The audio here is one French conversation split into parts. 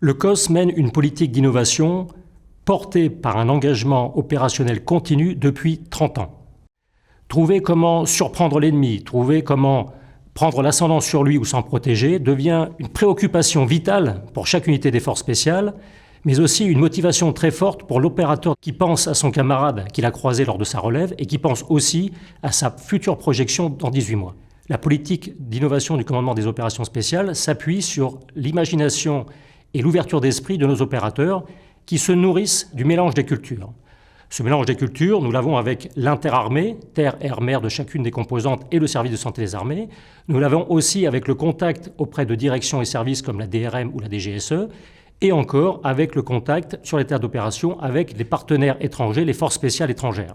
Le COS mène une politique d'innovation portée par un engagement opérationnel continu depuis 30 ans. Trouver comment surprendre l'ennemi, trouver comment prendre l'ascendant sur lui ou s'en protéger devient une préoccupation vitale pour chaque unité des forces spéciales, mais aussi une motivation très forte pour l'opérateur qui pense à son camarade qu'il a croisé lors de sa relève et qui pense aussi à sa future projection dans 18 mois. La politique d'innovation du commandement des opérations spéciales s'appuie sur l'imagination et l'ouverture d'esprit de nos opérateurs qui se nourrissent du mélange des cultures. Ce mélange des cultures, nous l'avons avec l'interarmée, terre, air, mer de chacune des composantes et le service de santé des armées. Nous l'avons aussi avec le contact auprès de directions et services comme la DRM ou la DGSE, et encore avec le contact sur les théâtres d'opération avec les partenaires étrangers, les forces spéciales étrangères.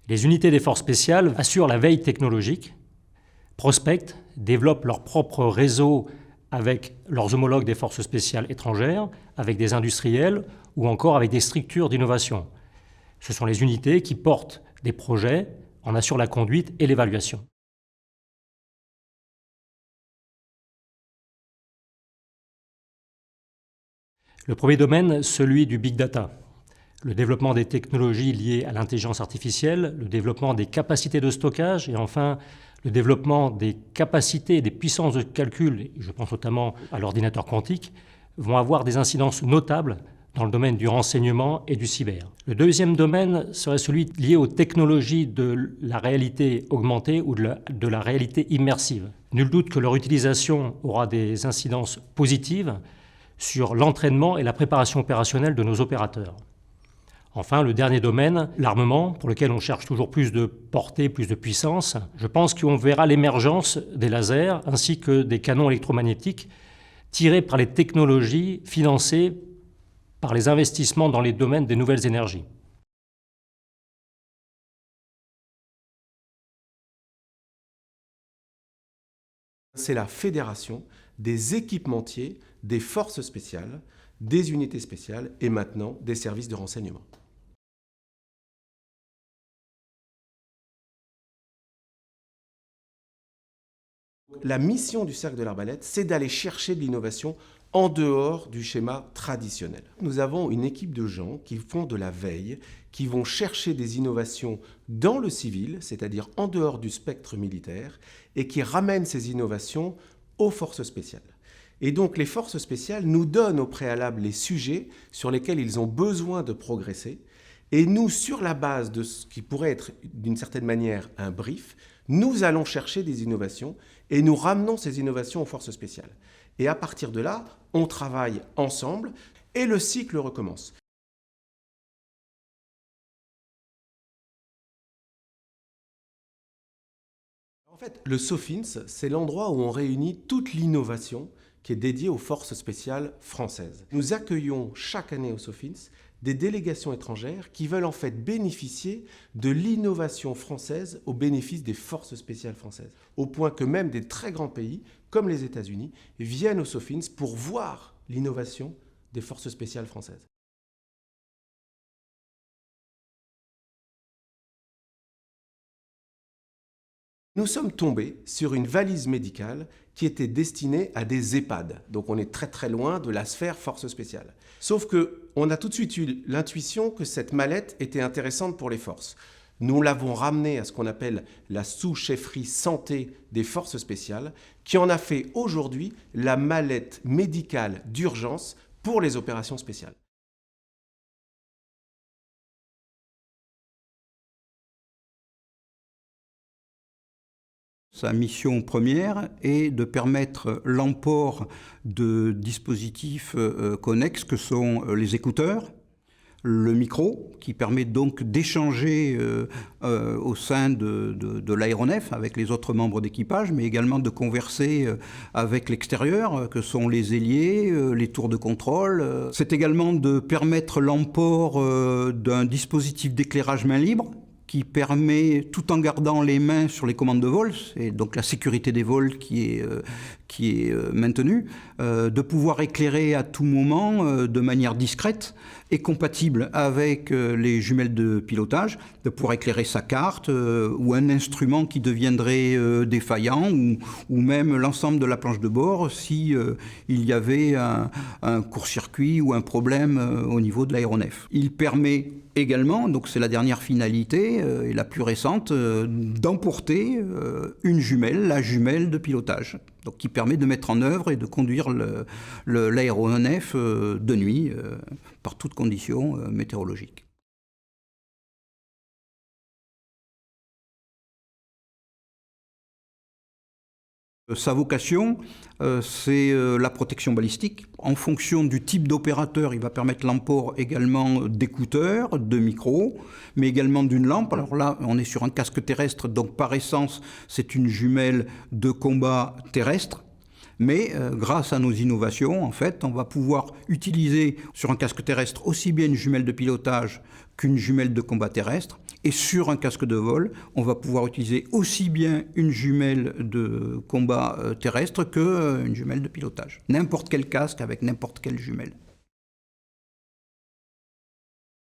Les unités des forces spéciales assurent la veille technologique, prospectent, développent leur propre réseau avec leurs homologues des forces spéciales étrangères, avec des industriels ou encore avec des structures d'innovation. Ce sont les unités qui portent des projets, en assurent la conduite et l'évaluation. Le premier domaine, celui du big data. Le développement des technologies liées à l'intelligence artificielle, le développement des capacités de stockage et enfin le développement des capacités et des puissances de calcul, je pense notamment à l'ordinateur quantique, vont avoir des incidences notables dans le domaine du renseignement et du cyber. Le deuxième domaine serait celui lié aux technologies de la réalité augmentée ou de la réalité immersive. Nul doute que leur utilisation aura des incidences positives sur l'entraînement et la préparation opérationnelle de nos opérateurs. Enfin, le dernier domaine, l'armement, pour lequel on cherche toujours plus de portée, plus de puissance. Je pense qu'on verra l'émergence des lasers ainsi que des canons électromagnétiques tirés par les technologies financées par les investissements dans les domaines des nouvelles énergies. C'est la fédération des équipementiers, des forces spéciales, des unités spéciales et maintenant des services de renseignement. La mission du Cercle de l'Arbalète, c'est d'aller chercher de l'innovation en dehors du schéma traditionnel. Nous avons une équipe de gens qui font de la veille, qui vont chercher des innovations dans le civil, c'est-à-dire en dehors du spectre militaire, et qui ramènent ces innovations aux forces spéciales. Et donc les forces spéciales nous donnent au préalable les sujets sur lesquels ils ont besoin de progresser. Et nous, sur la base de ce qui pourrait être d'une certaine manière un brief, nous allons chercher des innovations et nous ramenons ces innovations aux forces spéciales. Et à partir de là, on travaille ensemble et le cycle recommence. En fait, le SOFINS, c'est l'endroit où on réunit toute l'innovation qui est dédiée aux forces spéciales françaises. Nous accueillons chaque année au SOFINS des délégations étrangères qui veulent en fait bénéficier de l'innovation française au bénéfice des forces spéciales françaises. Au point que même des très grands pays, comme les États-Unis, viennent au SOFINS pour voir l'innovation des forces spéciales françaises. Nous sommes tombés sur une valise médicale qui était destinée à des EHPAD. Donc on est très très loin de la sphère force spéciale. Sauf qu'on a tout de suite eu l'intuition que cette mallette était intéressante pour les forces. Nous l'avons ramenée à ce qu'on appelle la sous-chefferie santé des forces spéciales, qui en a fait aujourd'hui la mallette médicale d'urgence pour les opérations spéciales. Sa mission première est de permettre l'emport de dispositifs connexes que sont les écouteurs, le micro, qui permet donc d'échanger au sein de l'aéronef avec les autres membres d'équipage, mais également de converser avec l'extérieur, que sont les ailiers, les tours de contrôle. C'est également de permettre l'emport d'un dispositif d'éclairage main libre, qui permet, tout en gardant les mains sur les commandes de vol, et donc la sécurité des vols qui est maintenue, de pouvoir éclairer à tout moment de manière discrète est compatible avec les jumelles de pilotage, de pouvoir éclairer sa carte ou un instrument qui deviendrait défaillant ou même l'ensemble de la planche de bord si il y avait un court-circuit ou un problème au niveau de l'aéronef. Il permet également, donc c'est la dernière finalité et la plus récente, d'emporter une jumelle, la jumelle de pilotage, donc qui permet de mettre en œuvre et de conduire l'aéronef de nuit par toutes conditions météorologiques. Sa vocation, c'est la protection balistique. En fonction du type d'opérateur, il va permettre l'emport également d'écouteurs, de micros, mais également d'une lampe. Alors là, on est sur un casque terrestre, donc par essence, c'est une jumelle de combat terrestre. Mais grâce à nos innovations, en fait, on va pouvoir utiliser sur un casque terrestre aussi bien une jumelle de pilotage qu'une jumelle de combat terrestre. Et sur un casque de vol, on va pouvoir utiliser aussi bien une jumelle de combat terrestre qu'une jumelle de pilotage. N'importe quel casque avec n'importe quelle jumelle.